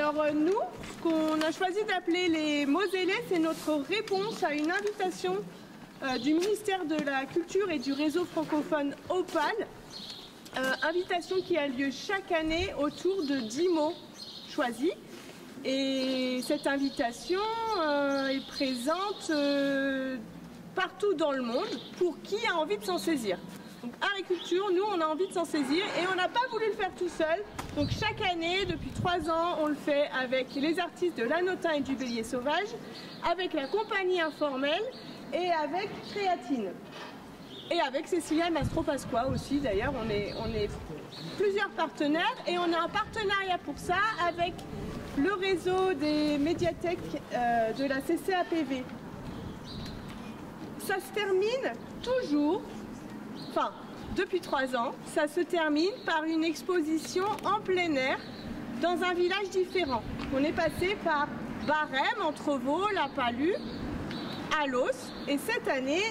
Alors nous, ce qu'on a choisi d'appeler les Mosellés, c'est notre réponse à une invitation du ministère de la Culture et du réseau francophone Opal. Invitation qui a lieu chaque année autour de 10 mots choisis. Et cette invitation est présente partout dans le monde pour qui a envie de s'en saisir. Donc art et culture, nous on a envie de s'en saisir et on n'a pas voulu le faire tout seul. Donc chaque année, depuis 3 ans, on le fait avec les artistes de l'Annotin et du Bélier Sauvage, avec la compagnie informelle et avec Créatine. Et avec Cécilia Mastro-Pasqua aussi, d'ailleurs, on est plusieurs partenaires et on a un partenariat pour ça avec le réseau des médiathèques de la CCAPV. Ça se termine toujours, enfin depuis 3 ans, ça se termine par une exposition en plein air dans un village différent. On est passé par Barème, Entrevaux, La Palue, Alos et cette année,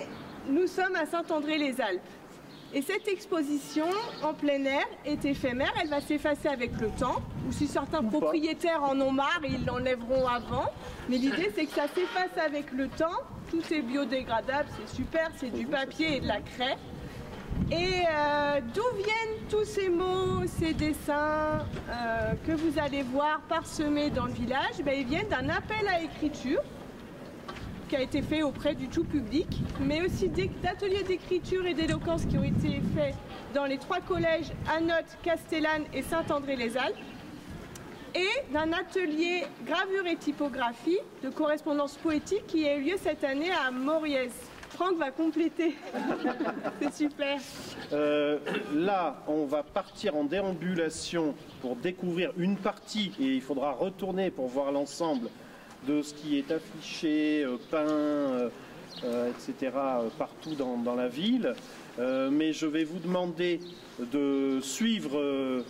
nous sommes à Saint-André-les-Alpes. Et cette exposition en plein air est éphémère, elle va s'effacer avec le temps, ou si certains propriétaires en ont marre, ils l'enlèveront avant. Mais l'idée c'est que ça s'efface avec le temps, tout est biodégradable, c'est super, c'est du papier et de la craie. Et d'où viennent tous ces mots, ces dessins que vous allez voir parsemés dans le village? Ils viennent d'un appel à écriture qui a été fait auprès du tout public, mais aussi d'ateliers d'écriture et d'éloquence qui ont été faits dans les 3 collèges Annotte, Castellane et Saint-André-les-Alpes, et d'un atelier gravure et typographie de correspondance poétique qui a eu lieu cette année à Moriez. Franck va compléter. C'est super. Là, on va partir en déambulation pour découvrir une partie et il faudra retourner pour voir l'ensemble de ce qui est affiché, peint, etc. partout dans la ville. Mais je vais vous demander de suivre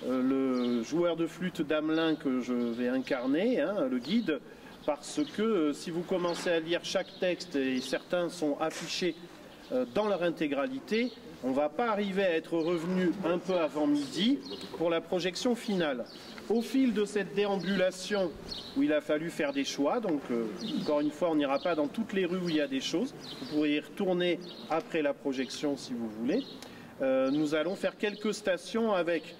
le joueur de flûte d'Amelin que je vais incarner, hein, le guide, parce que si vous commencez à lire chaque texte, et certains sont affichés dans leur intégralité, on ne va pas arriver à être revenu un peu avant midi pour la projection finale. Au fil de cette déambulation où il a fallu faire des choix, donc encore une fois on n'ira pas dans toutes les rues où il y a des choses, vous pourrez y retourner après la projection si vous voulez. Nous allons faire quelques stations avec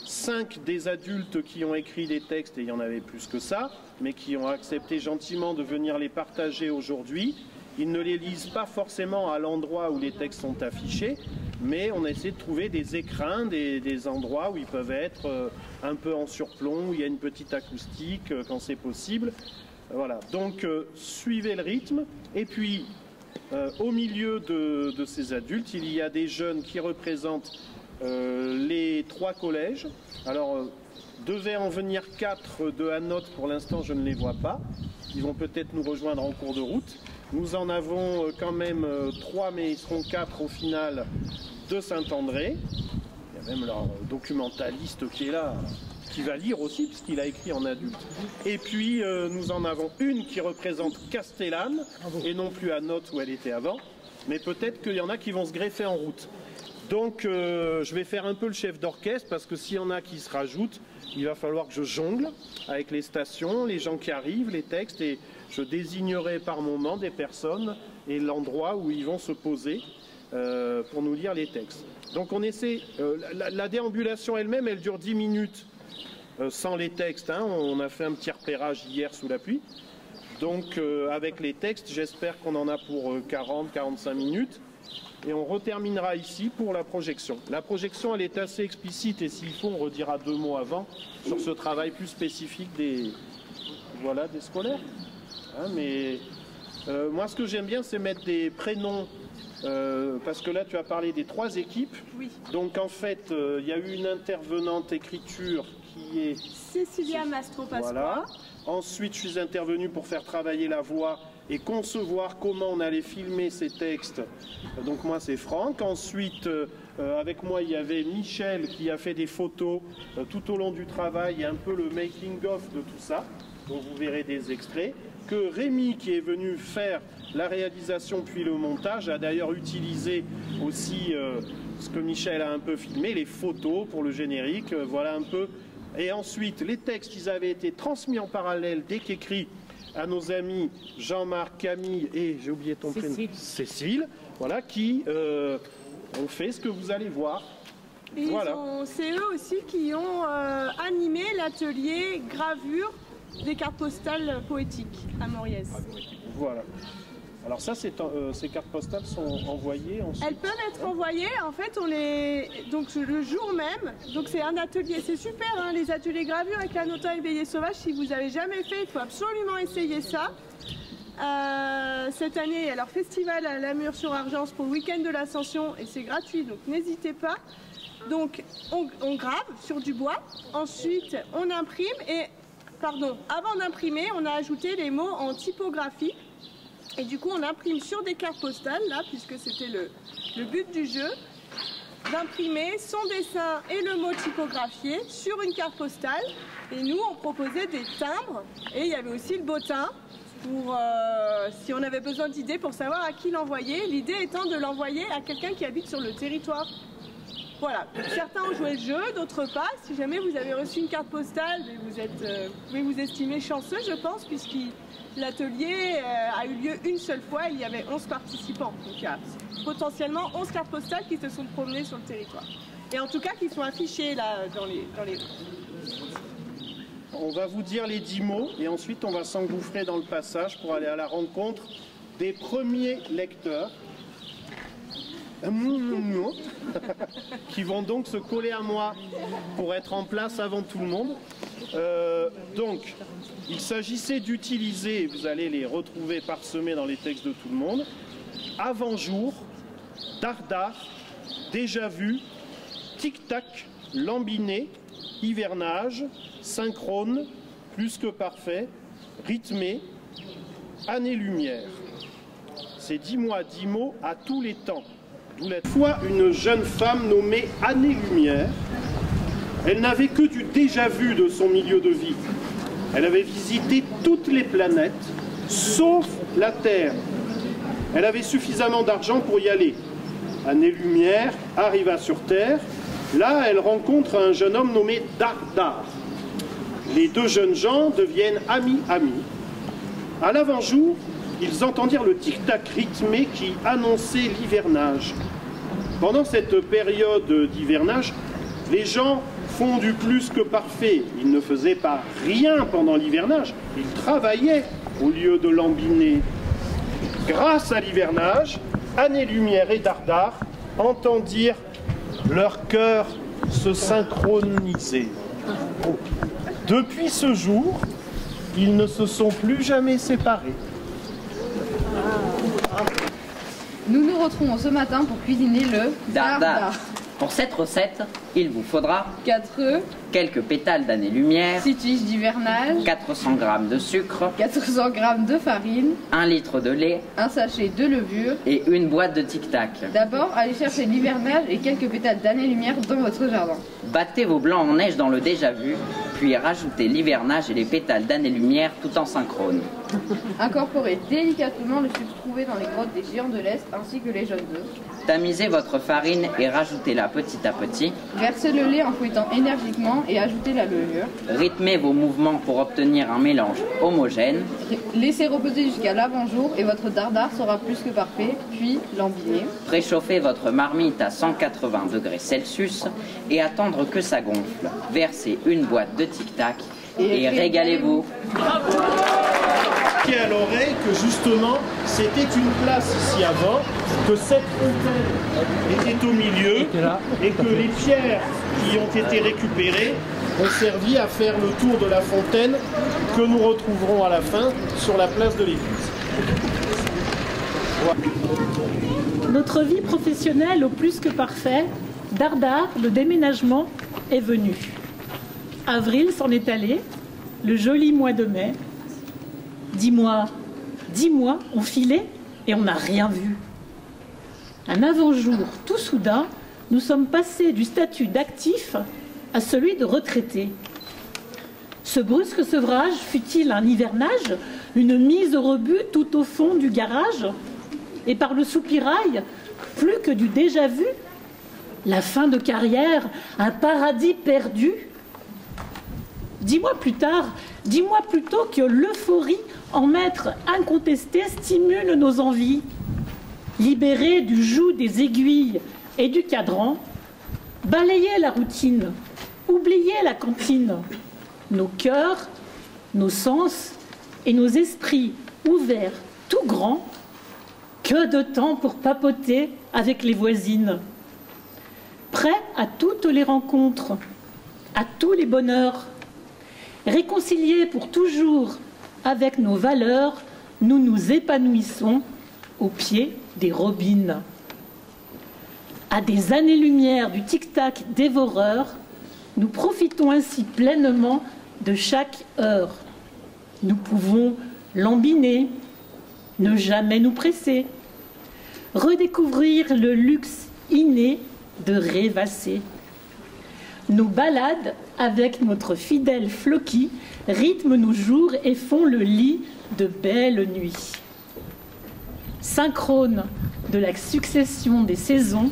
5 des adultes qui ont écrit des textes, et il y en avait plus que ça, mais qui ont accepté gentiment de venir les partager aujourd'hui. Ils ne les lisent pas forcément à l'endroit où les textes sont affichés, mais on a essayé de trouver des écrins, des endroits où ils peuvent être un peu en surplomb, où il y a une petite acoustique quand c'est possible. Voilà, donc suivez le rythme. Et puis, au milieu de ces adultes, il y a des jeunes qui représentent les 3 collèges. Alors, devait en venir 4 de Annotte, pour l'instant je ne les vois pas. Ils vont peut-être nous rejoindre en cours de route. Nous en avons quand même 3, mais ils seront 4 au final, de Saint-André. Il y a même leur documentaliste qui est là, qui va lire aussi, puisqu'il a écrit en adulte. Et puis nous en avons une qui représente Castellane, et non plus Annotte où elle était avant. Mais peut-être qu'il y en a qui vont se greffer en route. Donc je vais faire un peu le chef d'orchestre, parce que s'il y en a qui se rajoutent, il va falloir que je jongle avec les stations, les gens qui arrivent, les textes, et je désignerai par moment des personnes et l'endroit où ils vont se poser pour nous lire les textes. Donc on essaie, la déambulation elle-même, elle dure 10 minutes sans les textes, hein. On a fait un petit repérage hier sous la pluie. Donc avec les textes, j'espère qu'on en a pour 40-45 minutes. Et on reterminera ici pour la projection. La projection, elle est assez explicite et s'il faut, on redira 2 mots avant sur ce travail plus spécifique des scolaires. Hein, mais moi, ce que j'aime bien, c'est mettre des prénoms, parce que là, tu as parlé des 3 équipes. Oui. Donc, en fait, il y a eu une intervenante écriture qui est Cécilia Mastro-Pasqua. Voilà. Ensuite, je suis intervenu pour faire travailler la voix et concevoir comment on allait filmer ces textes. Donc moi, c'est Franck. Ensuite, avec moi, il y avait Michel qui a fait des photos tout au long du travail et un peu le making-of de tout ça. Donc vous verrez des extraits. Que Rémi, qui est venu faire la réalisation puis le montage, a d'ailleurs utilisé aussi ce que Michel a un peu filmé, les photos pour le générique. Voilà un peu Et ensuite, les textes, ils avaient été transmis en parallèle dès qu'écrits à nos amis Jean-Marc, Camille et, j'ai oublié ton prénom, Cécile, voilà, qui ont fait ce que vous allez voir. Voilà. C'est eux aussi qui ont animé l'atelier gravure des cartes postales poétiques à Moriez. Voilà. Alors ça, ces cartes postales sont envoyées ensuite. Elles peuvent être envoyées, en fait, on les... donc le jour même, donc c'est un atelier, c'est super, hein, les ateliers gravure avec la nota éveillée sauvage, si vous n'avez jamais fait, il faut absolument essayer ça. Cette année, il y a leur festival à Lamure-sur-Argence pour le week-end de l'Ascension et c'est gratuit, donc n'hésitez pas. Donc on grave sur du bois, ensuite on imprime et, pardon, avant d'imprimer, on a ajouté les mots en typographie. Et du coup, on imprime sur des cartes postales, là, puisque c'était le but du jeu, d'imprimer son dessin et le mot typographié sur une carte postale. Et nous, on proposait des timbres, et il y avait aussi le bottin, pour, si on avait besoin d'idées pour savoir à qui l'envoyer. L'idée étant de l'envoyer à quelqu'un qui habite sur le territoire. Voilà, certains ont joué le jeu, d'autres pas. Si jamais vous avez reçu une carte postale, vous pouvez vous estimer chanceux, je pense, puisque l'atelier a eu lieu une seule fois, il y avait 11 participants. Donc il y a potentiellement 11 cartes postales qui se sont promenées sur le territoire. Et en tout cas qui sont affichées là dans les... On va vous dire les 10 mots et ensuite on va s'engouffrer dans le passage pour aller à la rencontre des premiers lecteurs qui vont donc se coller à moi pour être en place avant tout le monde. Donc, il s'agissait d'utiliser, vous allez les retrouver parsemés dans les textes de tout le monde, avant-jour, dardar, déjà vu, tic-tac, lambiné, hivernage, synchrone, plus que parfait, rythmé, année-lumière. C'est 10 mois, 10 mots à tous les temps. D'où la fois une jeune femme nommée Année-Lumière. Elle n'avait que du déjà-vu de son milieu de vie. Elle avait visité toutes les planètes, sauf la Terre. Elle avait suffisamment d'argent pour y aller. Année-Lumière arriva sur Terre. Là, elle rencontre un jeune homme nommé Dardar. Les deux jeunes gens deviennent amis-amis. À l'avant-jour, ils entendirent le tic-tac rythmé qui annonçait l'hivernage. Pendant cette période d'hivernage, les gens font du plus que parfait. Ils ne faisaient pas rien pendant l'hivernage, ils travaillaient au lieu de lambiner. Grâce à l'hivernage, Année-Lumière et Dardar entendirent leur cœur se synchroniser. Depuis ce jour, ils ne se sont plus jamais séparés. Nous nous retrouvons ce matin pour cuisiner le dardar. Pour cette recette, il vous faudra 4 œufs, quelques pétales d'année-lumière, 6 tiges d'hivernage, 400 g de sucre, 400 g de farine, 1 litre de lait, un sachet de levure et une boîte de tic-tac. D'abord, allez chercher l'hivernage et quelques pétales d'année-lumière dans votre jardin. Battez vos blancs en neige dans le déjà-vu, puis rajoutez l'hivernage et les pétales d'année-lumière tout en synchrone. Incorporez délicatement le sucre trouvé dans les grottes des géants de l'Est ainsi que les jaunes d'œufs. Tamisez votre farine et rajoutez-la petit à petit. Versez le lait en fouettant énergiquement et ajoutez la levure. Rythmez vos mouvements pour obtenir un mélange homogène. Laissez reposer jusqu'à l'avant-jour et votre dardar sera plus que parfait, puis l'embiner. Préchauffez votre marmite à 180 degrés Celsius et attendre que ça gonfle. Versez une boîte de tic-tac et régalez-vous. À l'oreille que justement c'était une place ici avant, que cette fontaine était au milieu et que les pierres qui ont été récupérées ont servi à faire le tour de la fontaine que nous retrouverons à la fin sur la place de l'église. Voilà. Notre vie professionnelle au plus que parfait, dardar, le déménagement, est venu. Avril s'en est allé, le joli mois de mai. 10 mois ont filé et on n'a rien vu. Un avant-jour, tout soudain, nous sommes passés du statut d'actif à celui de retraité. Ce brusque sevrage fut-il un hivernage, une mise au rebut tout au fond du garage? Et par le soupirail, plus que du déjà-vu, la fin de carrière, un paradis perdu? dis-moi plutôt que l'euphorie en maître incontesté stimule nos envies. Libérés du joug des aiguilles et du cadran, balayer la routine, oublier la cantine, nos cœurs, nos sens et nos esprits ouverts tout grands, que de temps pour papoter avec les voisines. Prêts à toutes les rencontres, à tous les bonheurs, réconciliés pour toujours avec nos valeurs, nous nous épanouissons au pied des robines. À des années-lumière du tic-tac dévoreur, nous profitons ainsi pleinement de chaque heure. Nous pouvons lambiner, ne jamais nous presser, redécouvrir le luxe inné de rêvasser. Nos balades avec notre fidèle Floki rythment nos jours et font le lit de belles nuits. Synchrone de la succession des saisons,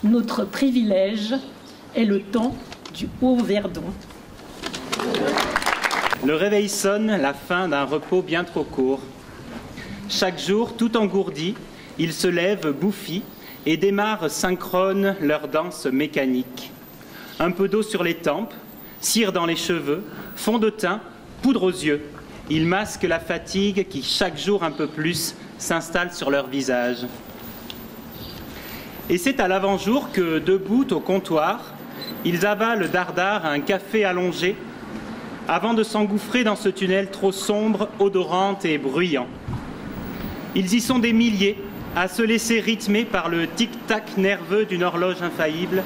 notre privilège est le temps du Haut-Verdon. Le réveil sonne, la fin d'un repos bien trop court. Chaque jour, tout engourdi, ils se lèvent bouffis et démarrent synchrone leur danse mécanique. Un peu d'eau sur les tempes, cire dans les cheveux, fond de teint, poudre aux yeux. Ils masquent la fatigue qui, chaque jour un peu plus, s'installe sur leur visage. Et c'est à l'avant-jour que, debout au comptoir, ils avalent dardard un café allongé avant de s'engouffrer dans ce tunnel trop sombre, odorant et bruyant. Ils y sont des milliers à se laisser rythmer par le tic-tac nerveux d'une horloge infaillible,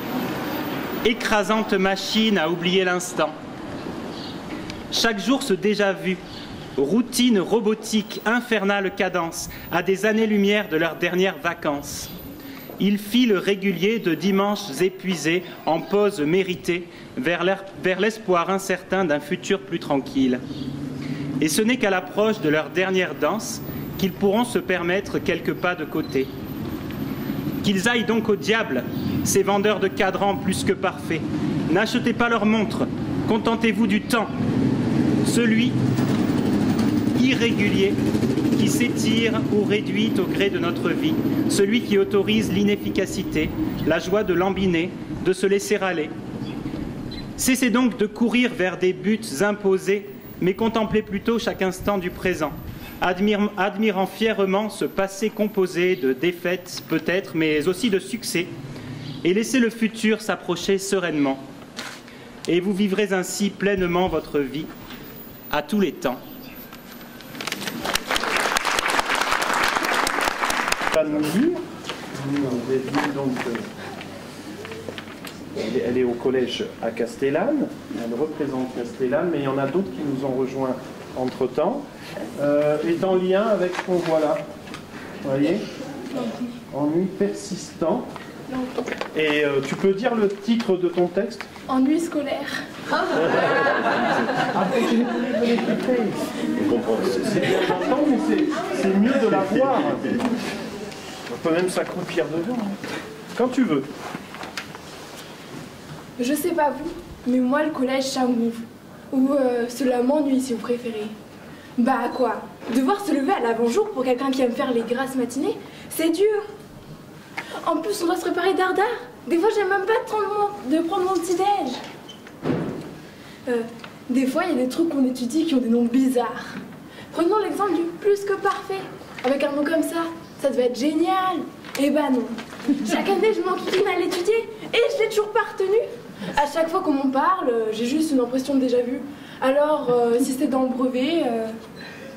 écrasante machine à oublier l'instant. Chaque jour ce déjà-vu, routine robotique, infernale cadence, à des années-lumière de leurs dernières vacances. Ils filent réguliers de dimanches épuisés en pause méritée vers l'espoir incertain d'un futur plus tranquille. Et ce n'est qu'à l'approche de leur dernière danse qu'ils pourront se permettre quelques pas de côté. Qu'ils aillent donc au diable, ces vendeurs de cadrans plus que parfaits. N'achetez pas leur montre, contentez-vous du temps, celui irrégulier qui s'étire ou réduit au gré de notre vie, celui qui autorise l'inefficacité, la joie de lambiner, de se laisser aller. Cessez donc de courir vers des buts imposés, mais contemplez plutôt chaque instant du présent, admirant fièrement ce passé composé de défaites peut-être, mais aussi de succès, et laissez le futur s'approcher sereinement. Et vous vivrez ainsi pleinement votre vie, à tous les temps. Donc, elle est au collège à Castellane, elle représente Castellane, mais il y en a d'autres qui nous ont rejoints entre-temps, est en lien avec ce qu'on voit là. Vous voyez ? Ennui persistant. Et tu peux dire le titre de ton texte ? Ennui scolaire. C'est bien d'entendre, mais c'est mieux de la voir. On peut même s'accroupir devant. Quand tu veux. Je sais pas vous, mais moi le collège ça m'ouvre. Ou cela m'ennuie si vous préférez. Bah quoi ? Devoir se lever à l'avant-jour pour quelqu'un qui aime faire les grasses matinées, c'est dur. En plus on doit se préparer dardard. Des fois j'aime même pas de prendre mon petit-déj. Des fois il y a des trucs qu'on étudie qui ont des noms bizarres. Prenons l'exemple du plus que parfait. Avec un nom comme ça devait être génial. Eh ben non. Chaque année je m'enquiquine à l'étudier et je l'ai toujours pas retenu. À chaque fois qu'on m'en parle, j'ai juste une impression de déjà vu. Alors si c'est dans le brevet,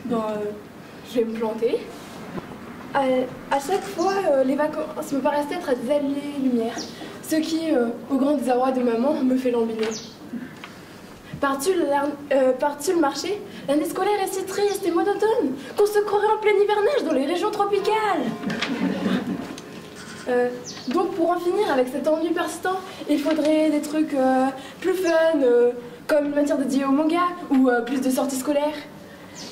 je vais me planter. À chaque fois, les vacances me paraissent être à des années-lumière, ce qui, au grand désarroi de maman, me fait lambiner. Par-dessus le marché, l'année scolaire est si triste et monotone qu'on se croirait en plein hiver-neige dans les régions tropicales. Donc pour en finir avec cet ennui persistant, il faudrait des trucs plus fun, comme une matière dédiée au manga ou plus de sorties scolaires,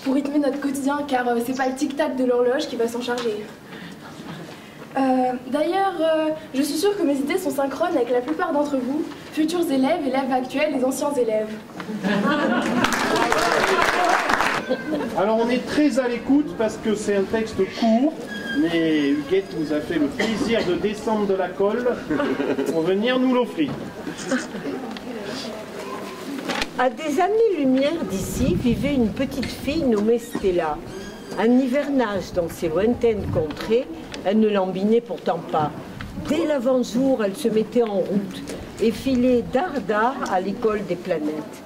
pour rythmer notre quotidien, car c'est pas le tic-tac de l'horloge qui va s'en charger. D'ailleurs, je suis sûre que mes idées sont synchrones avec la plupart d'entre vous, futurs élèves, élèves actuels et anciens élèves. Alors on est très à l'écoute parce que c'est un texte court, mais Huguette nous a fait le plaisir de descendre de la colle pour venir nous l'offrir. À des années-lumière d'ici vivait une petite fille nommée Stella. Un hivernage dans ces lointaines contrées, elle ne l'embinait pourtant pas. Dès l'avant-jour, elle se mettait en route et filait dard à l'école des planètes.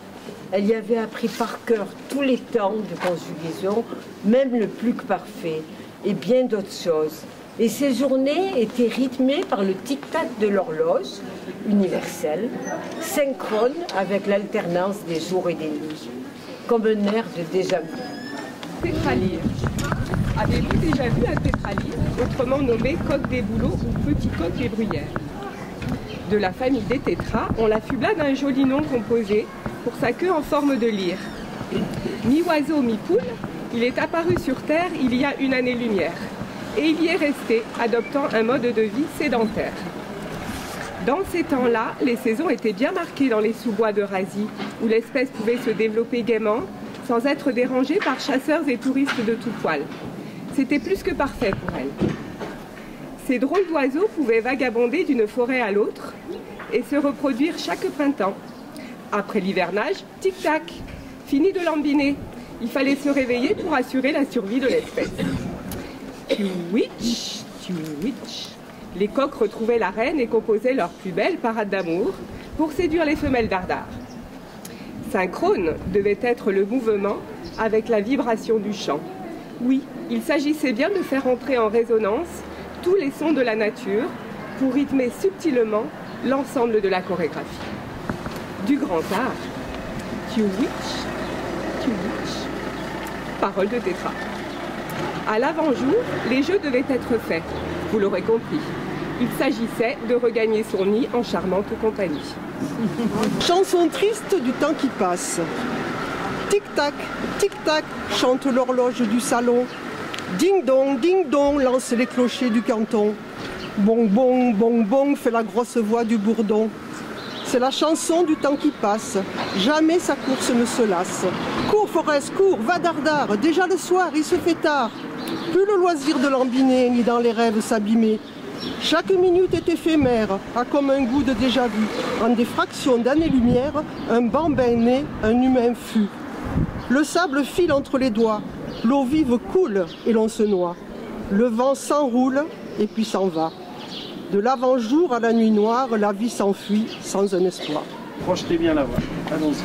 Elle y avait appris par cœur tous les temps de conjugaison, même le plus que parfait, et bien d'autres choses. Et ses journées étaient rythmées par le tic-tac de l'horloge universelle, synchrone avec l'alternance des jours et des nuits, comme un air de déjà-vu. Tétralyre. Avez-vous déjà vu un tétralyre, autrement nommé coq des bouleaux ou petit coq des bruyères? De la famille des tétras, on l'affubla d'un joli nom composé pour sa queue en forme de lyre. Mi-oiseau, mi-poule, il est apparu sur Terre il y a une année-lumière. Et il y est resté, adoptant un mode de vie sédentaire. Dans ces temps-là, les saisons étaient bien marquées dans les sous-bois d'Eurasie, où l'espèce pouvait se développer gaiement, sans être dérangée par chasseurs et touristes de tout poil. C'était plus que parfait pour elle. Ces drôles d'oiseaux pouvaient vagabonder d'une forêt à l'autre et se reproduire chaque printemps. Après l'hivernage, tic-tac, fini de lambiner. Il fallait se réveiller pour assurer la survie de l'espèce. Tuwitch, tuwitch. Les coqs retrouvaient la reine et composaient leur plus belle parade d'amour pour séduire les femelles dardards. Synchrone devait être le mouvement avec la vibration du chant. Oui, il s'agissait bien de faire entrer en résonance tous les sons de la nature pour rythmer subtilement l'ensemble de la chorégraphie. Du grand art, tuwitch, tuwitch. Parole de Tétra. À l'avant-jour, les jeux devaient être faits, vous l'aurez compris. Il s'agissait de regagner son nid en charmante compagnie. Chanson triste du temps qui passe. Tic-tac, tic-tac, chante l'horloge du salon. Ding dong, lance les clochers du canton. Bon, bon, fait la grosse voix du bourdon. C'est la chanson du temps qui passe. Jamais sa course ne se lasse. Cours, Forest, cours, va dardard. Déjà le soir, il se fait tard. Plus le loisir de lambiner, ni dans les rêves s'abîmer. Chaque minute est éphémère, a comme un goût de déjà-vu. En des fractions d'années-lumière, un bambin né, un humain fut. Le sable file entre les doigts, l'eau vive coule et l'on se noie. Le vent s'enroule et puis s'en va. De l'avant-jour à la nuit noire, la vie s'enfuit sans un espoir. Projetez bien la voix, allons-y.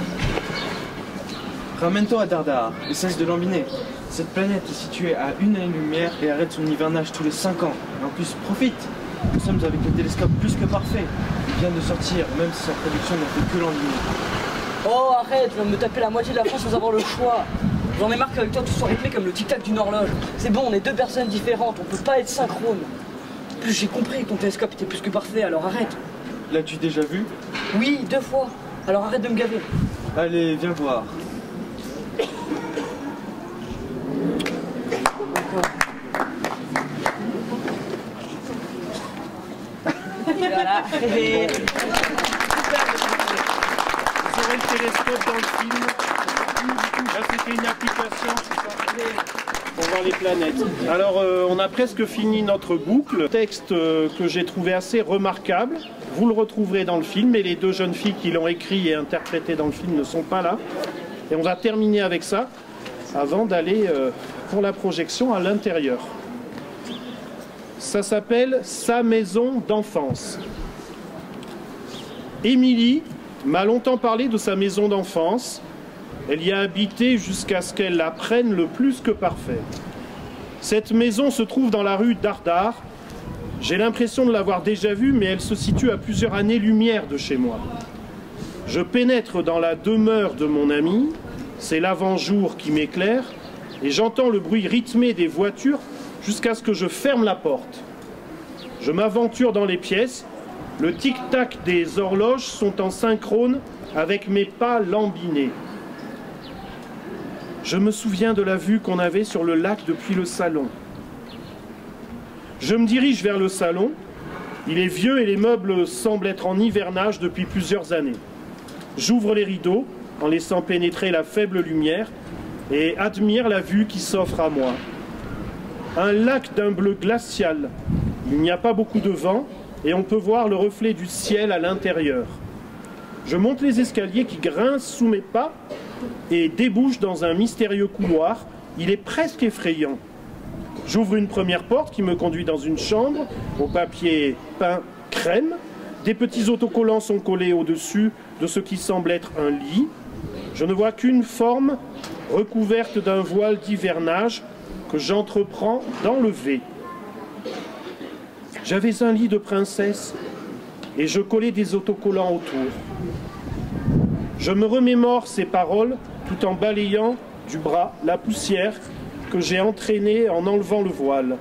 Ramène-toi à Dardar et cesse de lambiner. Cette planète est située à une année-lumière et arrête son hivernage tous les 5 ans. Et en plus, profite. Nous sommes avec le télescope plus que parfait. Il vient de sortir, même si sa production ne fait que lambiner. Oh, arrête, tu vas me taper la moitié de la France sans avoir le choix. J'en ai marre qu'avec toi tout soit rythmé comme le tic-tac d'une horloge. C'est bon, on est deux personnes différentes, on peut pas être synchrone. En plus, j'ai compris que ton télescope était plus que parfait, alors arrête. L'as-tu déjà vu? Oui, 2 fois. Alors arrête de me gaver. Allez, viens voir. Voilà. Vous aurez le télescope dans le film. Là, c'était une application pour voir les planètes. Alors, on a presque fini notre boucle. Texte que j'ai trouvé assez remarquable. Vous le retrouverez dans le film, et les 2 jeunes filles qui l'ont écrit et interprété dans le film ne sont pas là. Et on va terminer avec ça avant d'aller pour la projection à l'intérieur. Ça s'appelle « Sa maison d'enfance ». Émilie m'a longtemps parlé de sa maison d'enfance. Elle y a habité jusqu'à ce qu'elle la prenne le plus que parfait. Cette maison se trouve dans la rue Dardar. J'ai l'impression de l'avoir déjà vue, mais elle se situe à plusieurs années-lumière de chez moi. Je pénètre dans la demeure de mon ami, c'est l'avant-jour qui m'éclaire, et j'entends le bruit rythmé des voitures jusqu'à ce que je ferme la porte. Je m'aventure dans les pièces, le tic-tac des horloges sont en synchrone avec mes pas lambinés. Je me souviens de la vue qu'on avait sur le lac depuis le salon. Je me dirige vers le salon. Il est vieux et les meubles semblent être en hivernage depuis plusieurs années. J'ouvre les rideaux en laissant pénétrer la faible lumière et admire la vue qui s'offre à moi. Un lac d'un bleu glacial. Il n'y a pas beaucoup de vent et on peut voir le reflet du ciel à l'intérieur. Je monte les escaliers qui grincent sous mes pas et débouchent dans un mystérieux couloir. Il est presque effrayant. J'ouvre une première porte qui me conduit dans une chambre au papier peint crème. Des petits autocollants sont collés au-dessus de ce qui semble être un lit. Je ne vois qu'une forme recouverte d'un voile d'hivernage que j'entreprends d'enlever. J'avais un lit de princesse et je collais des autocollants autour. Je me remémore ces paroles tout en balayant du bras la poussière que j'ai entraînée en enlevant le voile.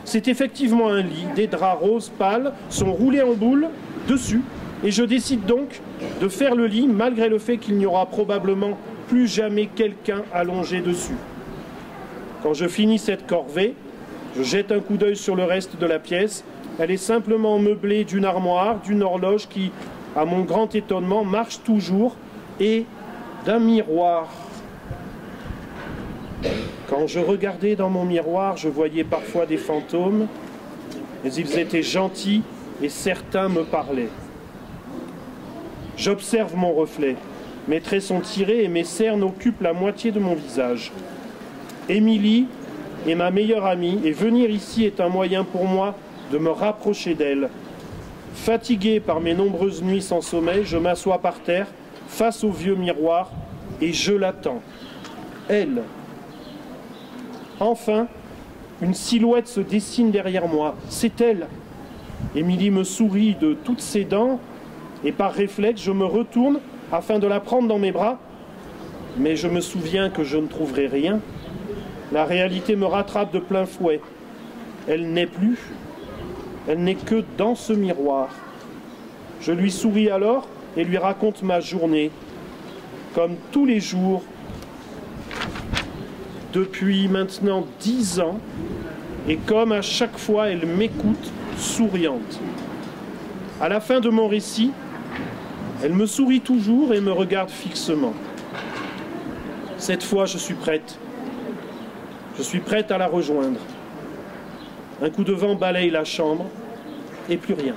C'est effectivement un lit, des draps roses pâles sont roulés en boule dessus et je décide donc de faire le lit malgré le fait qu'il n'y aura probablement plus jamais quelqu'un allongé dessus. Quand je finis cette corvée, je jette un coup d'œil sur le reste de la pièce. Elle est simplement meublée d'une armoire, d'une horloge qui, à mon grand étonnement, marche toujours et d'un miroir. Quand je regardais dans mon miroir, je voyais parfois des fantômes, mais ils étaient gentils et certains me parlaient. J'observe mon reflet. Mes traits sont tirés et mes cernes occupent la moitié de mon visage. Émilie est ma meilleure amie et venir ici est un moyen pour moi de me rapprocher d'elle. Fatigué par mes nombreuses nuits sans sommeil, je m'assois par terre face au vieux miroir et je l'attends. Elle. Enfin, une silhouette se dessine derrière moi. C'est elle. Émilie me sourit de toutes ses dents et par réflexe, je me retourne afin de la prendre dans mes bras. Mais je me souviens que je ne trouverai rien. La réalité me rattrape de plein fouet. Elle n'est plus. Elle n'est que dans ce miroir. Je lui souris alors et lui raconte ma journée. Comme tous les jours, depuis maintenant 10 ans, et comme à chaque fois, elle m'écoute souriante. À la fin de mon récit, elle me sourit toujours et me regarde fixement. Cette fois, je suis prête. Je suis prête à la rejoindre. Un coup de vent balaye la chambre et plus rien.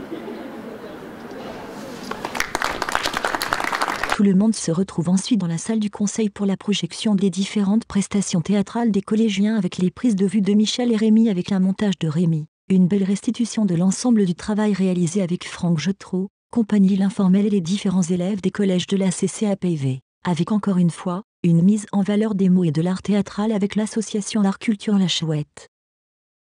Tout le monde se retrouve ensuite dans la salle du conseil pour la projection des différentes prestations théâtrales des collégiens avec les prises de vue de Michel et Rémi avec un montage de Rémi. Une belle restitution de l'ensemble du travail réalisé avec Franck Jetreau, compagnie l'informel et les différents élèves des collèges de la CCAPV. Avec encore une fois, une mise en valeur des mots et de l'art théâtral avec l'association Art Culture La Chouette.